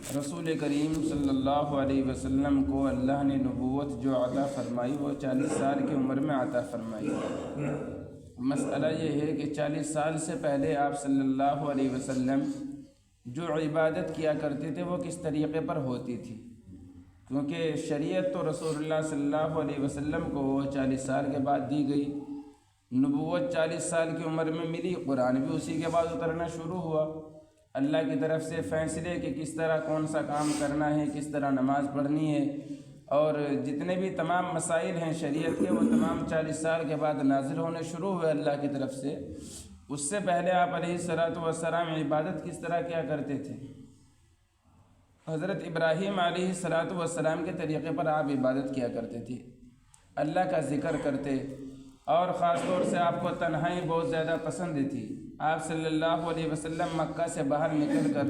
رسول کریم صلی اللہ علیہ وسلم کو اللہ نے نبوت جو عطا فرمائی وہ 40 سال کی عمر میں عطا فرمائی۔ مسئلہ یہ ہے کہ 40 سال سے پہلے آپ صلی اللہ علیہ وسلم جو عبادت کیا کرتے تھے وہ کس طریقے پر ہوتی تھی، کیونکہ شریعت تو رسول اللہ صلی اللہ علیہ وسلم کو 40 سال کے بعد دی گئی، نبوت 40 سال کی عمر میں ملی، قرآن بھی اسی کے بعد اترنا شروع ہوا، اللہ کی طرف سے فیصلے کہ کس طرح کون سا کام کرنا ہے، کس طرح نماز پڑھنی ہے، اور جتنے بھی تمام مسائل ہیں شریعت کے وہ تمام 40 سال کے بعد نازل ہونے شروع ہوئے اللہ کی طرف سے۔ اس سے پہلے آپ علیہ الصلاۃ والسلام عبادت کس طرح کیا کرتے تھے؟ حضرت ابراہیم علیہ الصلاۃ والسلام کے طریقے پر آپ عبادت کیا کرتے تھے، اللہ کا ذکر کرتے، اور خاص طور سے آپ کو تنہائی بہت زیادہ پسند تھی۔ آپ صلی اللہ علیہ وسلم مکہ سے باہر نکل کر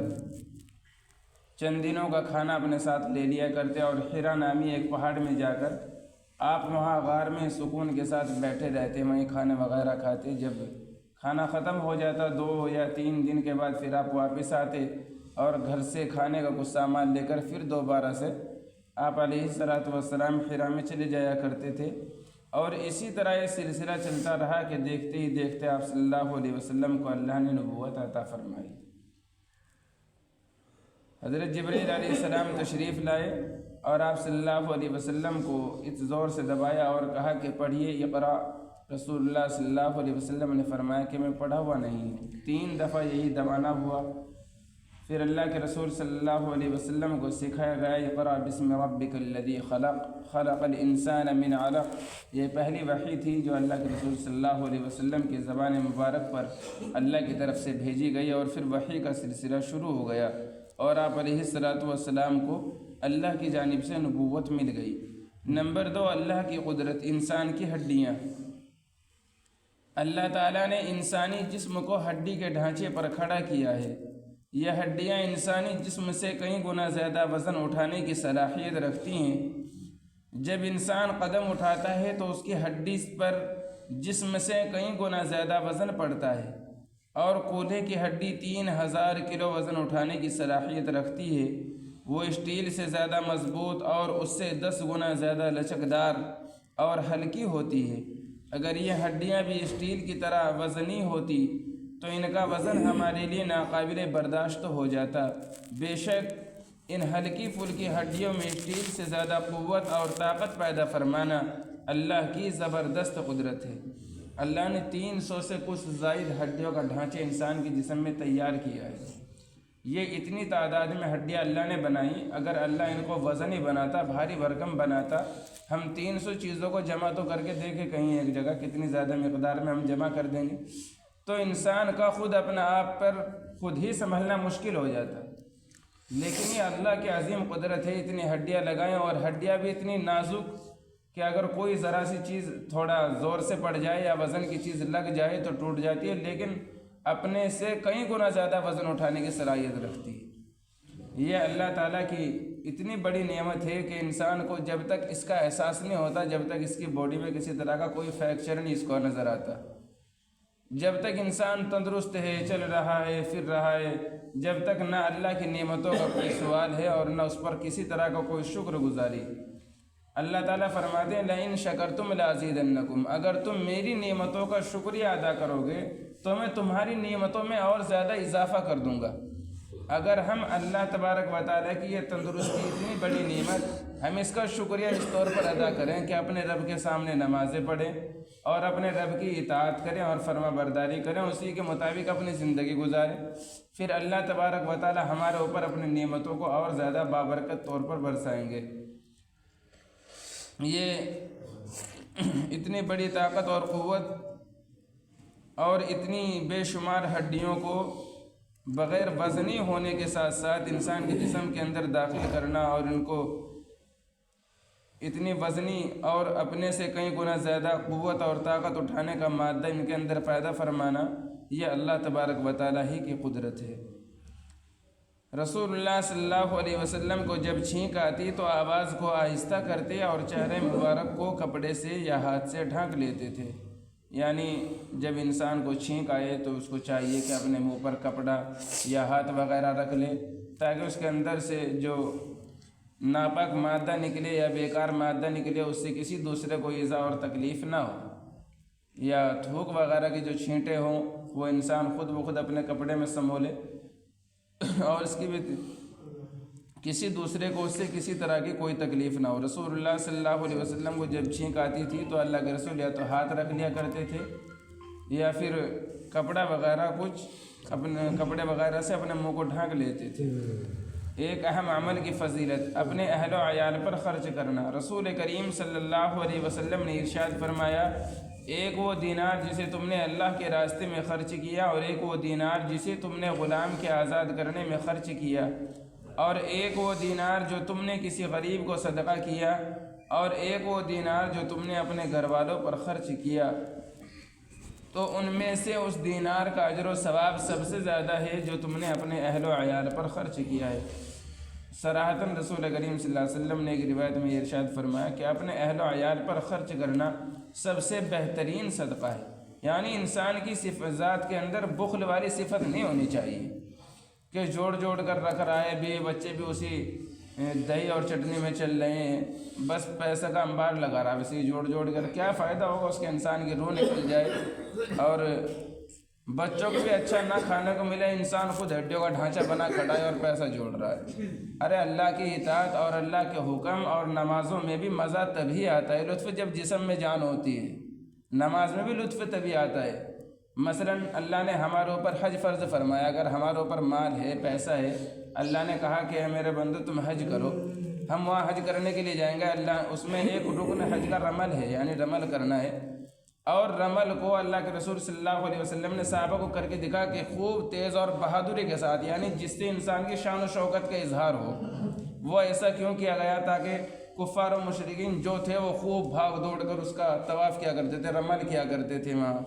چند دنوں کا کھانا اپنے ساتھ لے لیا کرتے، اور حرا نامی ایک پہاڑ میں جا کر آپ وہاں غار میں سکون کے ساتھ بیٹھے رہتے، وہیں کھانے وغیرہ کھاتے۔ جب کھانا ختم ہو جاتا 2 یا 3 دن کے بعد پھر آپ واپس آتے اور گھر سے کھانے کا کچھ سامان لے کر پھر دوبارہ سے آپ علیہ الصلاۃ والسلام حرا میں چلے جایا کرتے تھے، اور اسی طرح یہ سلسلہ چلتا رہا کہ دیکھتے ہی دیکھتے آپ صلی اللہ علیہ وسلم کو اللہ نے نبوت عطا فرمائی۔ حضرت جبریل علیہ السلام تشریف لائے اور آپ صلی اللہ علیہ وسلم کو اس زور سے دبایا اور کہا کہ پڑھیے اقرا۔ رسول اللہ صلی اللہ علیہ وسلم نے فرمایا کہ میں پڑھا ہوا نہیں ہوں۔ 3 دفعہ یہی دبانا ہوا، پھر اللہ کے رسول صلی اللہ علیہ وسلم کو سکھایا گیا اقرا بسم ربک الذی خلق خلق الانسان من علق۔ یہ پہلی وحی تھی جو اللہ کے رسول صلی اللہ علیہ وسلم کی زبان مبارک پر اللہ کی طرف سے بھیجی گئی، اور پھر وحی کا سلسلہ شروع ہو گیا، اور آپ علیہ الصلاۃ والسلام کو اللہ کی جانب سے نبوت مل گئی۔ نمبر 2، اللہ کی قدرت، انسان کی ہڈیاں۔ اللہ تعالیٰ نے انسانی جسم کو ہڈی کے ڈھانچے پر کھڑا کیا ہے۔ یہ ہڈیاں انسانی جسم سے کئی گنا زیادہ وزن اٹھانے کی صلاحیت رکھتی ہیں۔ جب انسان قدم اٹھاتا ہے تو اس کی ہڈی پر جسم سے کئی گنا زیادہ وزن پڑتا ہے، اور کولہے کی ہڈی 3000 کلو وزن اٹھانے کی صلاحیت رکھتی ہے۔ وہ اسٹیل سے زیادہ مضبوط اور اس سے 10 گنا زیادہ لچکدار اور ہلکی ہوتی ہے۔ اگر یہ ہڈیاں بھی اسٹیل کی طرح وزنی ہوتی تو ان کا وزن ہمارے لیے ناقابل برداشت ہو جاتا۔ بے شک ان ہلکی پھلکی ہڈیوں میں اسٹیل سے زیادہ قوت اور طاقت پیدا فرمانا اللہ کی زبردست قدرت ہے۔ اللہ نے 300 سے کچھ زائد ہڈیوں کا ڈھانچے انسان کے جسم میں تیار کیا ہے۔ یہ اتنی تعداد میں ہڈیاں اللہ نے بنائی، اگر اللہ ان کو وزنی بناتا، بھاری بھرکم بناتا، ہم 300 چیزوں کو جمع تو کر کے دیکھیں کہیں ایک جگہ کتنی زیادہ مقدار میں ہم جمع کر دیں گے، تو انسان کا خود اپنا آپ پر خود ہی سنبھلنا مشکل ہو جاتا۔ لیکن یہ اللہ کی عظیم قدرت ہے، اتنی ہڈیاں لگائیں، اور ہڈیاں بھی اتنی نازک کہ اگر کوئی ذرا سی چیز تھوڑا زور سے پڑ جائے یا وزن کی چیز لگ جائے تو ٹوٹ جاتی ہے، لیکن اپنے سے کئی گنا زیادہ وزن اٹھانے کی صلاحیت رکھتی ہے۔ یہ اللہ تعالیٰ کی اتنی بڑی نعمت ہے کہ انسان کو جب تک اس کا احساس نہیں ہوتا، جب تک اس کی باڈی میں کسی طرح کا کوئی فریکچر نہیں اس کو نظر آتا، جب تک انسان تندرست ہے، چل رہا ہے، پھر رہا ہے، جب تک نہ اللہ کی نعمتوں کا کوئی سوال ہے اور نہ اس پر کسی طرح کا کوئی شکر گزاری۔ اللہ تعالیٰ فرماتے ہیں لئن شکرتم لازیدنکم، اگر تم میری نعمتوں کا شکریہ ادا کرو گے تو میں تمہاری نعمتوں میں اور زیادہ اضافہ کر دوں گا۔ اگر ہم اللہ تبارک و تعالیٰ کی یہ تندرستی اتنی بڑی نعمت، ہم اس کا شکریہ اس طور پر ادا کریں کہ اپنے رب کے سامنے نمازیں پڑھیں اور اپنے رب کی اطاعت کریں اور فرما برداری کریں، اسی کے مطابق اپنی زندگی گزاریں، پھر اللہ تبارک و تعالیٰ ہمارے اوپر اپنی نعمتوں کو اور زیادہ بابرکت طور پر برسائیں گے۔ یہ اتنی بڑی طاقت اور قوت اور اتنی بے شمار ہڈیوں کو بغیر وزنی ہونے کے ساتھ ساتھ انسان کے جسم کے اندر داخل کرنا، اور ان کو اتنی وزنی اور اپنے سے کئی گنا زیادہ قوت اور طاقت اٹھانے کا مادہ ان کے اندر پیدا فرمانا، یہ اللہ تبارک و تعالیٰ ہی کی قدرت ہے۔ رسول اللہ صلی اللہ علیہ وسلم کو جب چھینک آتی تو آواز کو آہستہ کرتے اور چہرے مبارک کو کپڑے سے یا ہاتھ سے ڈھانک لیتے تھے۔ یعنی جب انسان کو چھینک آئے تو اس کو چاہیے کہ اپنے منہ پر کپڑا یا ہاتھ وغیرہ رکھ لے تاکہ اس کے اندر سے جو ناپاک مادہ نکلے یا بیکار مادہ نکلے اس سے کسی دوسرے کو ایذا اور تکلیف نہ ہو، یا تھوک وغیرہ کی جو چھینٹیں ہوں وہ انسان خود بخود اپنے کپڑے میں سنبھولے اور اس کی بھی کسی دوسرے کو اس سے کسی طرح کی کوئی تکلیف نہ ہو۔ رسول اللہ صلی اللہ علیہ وسلم کو جب چھینک آتی تھی تو اللہ کے رسول یا تو ہاتھ رکھ لیا کرتے تھے یا پھر کپڑا وغیرہ کچھ اپنے کپڑے وغیرہ سے اپنے منہ کو ڈھانک لیتے تھے۔ ایک اہم عمل کی فضیلت اپنے اہل و عیال پر خرچ کرنا۔ رسول کریم صلی اللہ علیہ وسلم نے ارشاد فرمایا، ایک وہ دینار جسے تم نے اللہ کے راستے میں خرچ کیا اور ایک وہ دینار جسے تم نے غلام کے آزاد کرنے میں خرچ کیا اور ایک وہ دینار جو تم نے کسی غریب کو صدقہ کیا اور ایک وہ دینار جو تم نے اپنے گھر والوں پر خرچ کیا، تو ان میں سے اس دینار کا اجر و ثواب سب سے زیادہ ہے جو تم نے اپنے اہل و عیال پر خرچ کیا ہے۔ صراحتاً رسول کریم صلی اللہ علیہ وسلم نے ایک روایت میں ارشاد فرمایا کہ اپنے اہل و عیال پر خرچ کرنا سب سے بہترین صدقہ ہے۔ یعنی انسان کی ذات کے اندر بخل والی صفت نہیں ہونی چاہیے کہ جوڑ جوڑ کر رکھ رہا ہے، بھی بچے بھی اسی دہی اور چٹنی میں چل رہے ہیں، بس پیسہ کا انبار لگا رہا ہے، ویسے جوڑ جوڑ کر کیا فائدہ ہوگا، اس کے انسان کی روح نکل جائے اور بچوں کو بھی اچھا نہ کھانے کو ملے، انسان خود ہڈیوں کا ڈھانچہ بنا کھڑا ہے اور پیسہ جوڑ رہا ہے۔ ارے اللہ کی اطاعت اور اللہ کے حکم اور نمازوں میں بھی مزہ تبھی آتا ہے، لطف جب جسم میں جان ہوتی ہے، نماز میں بھی لطف تبھی آتا ہے۔ مثلا اللہ نے ہمارے اوپر حج فرض فرمایا، اگر ہمارے اوپر مال ہے، پیسہ ہے، اللہ نے کہا کہ اے میرے بندو تم حج کرو، ہم وہاں حج کرنے کے لیے جائیں گے، اللہ اس میں ایک رکن حج کا رمل ہے، یعنی رمل کرنا ہے، اور رمل کو اللہ کے رسول صلی اللہ علیہ وسلم نے صحابہ کو کر کے دکھا کہ خوب تیز اور بہادری کے ساتھ، یعنی جس سے انسان کی شان و شوکت کا اظہار ہو، وہ ایسا کیوں کیا گیا تاکہ کفار و مشرکین جو تھے وہ خوب بھاگ دوڑ کر اس کا طواف کیا کرتے تھے، رمل کیا کرتے تھے وہاں،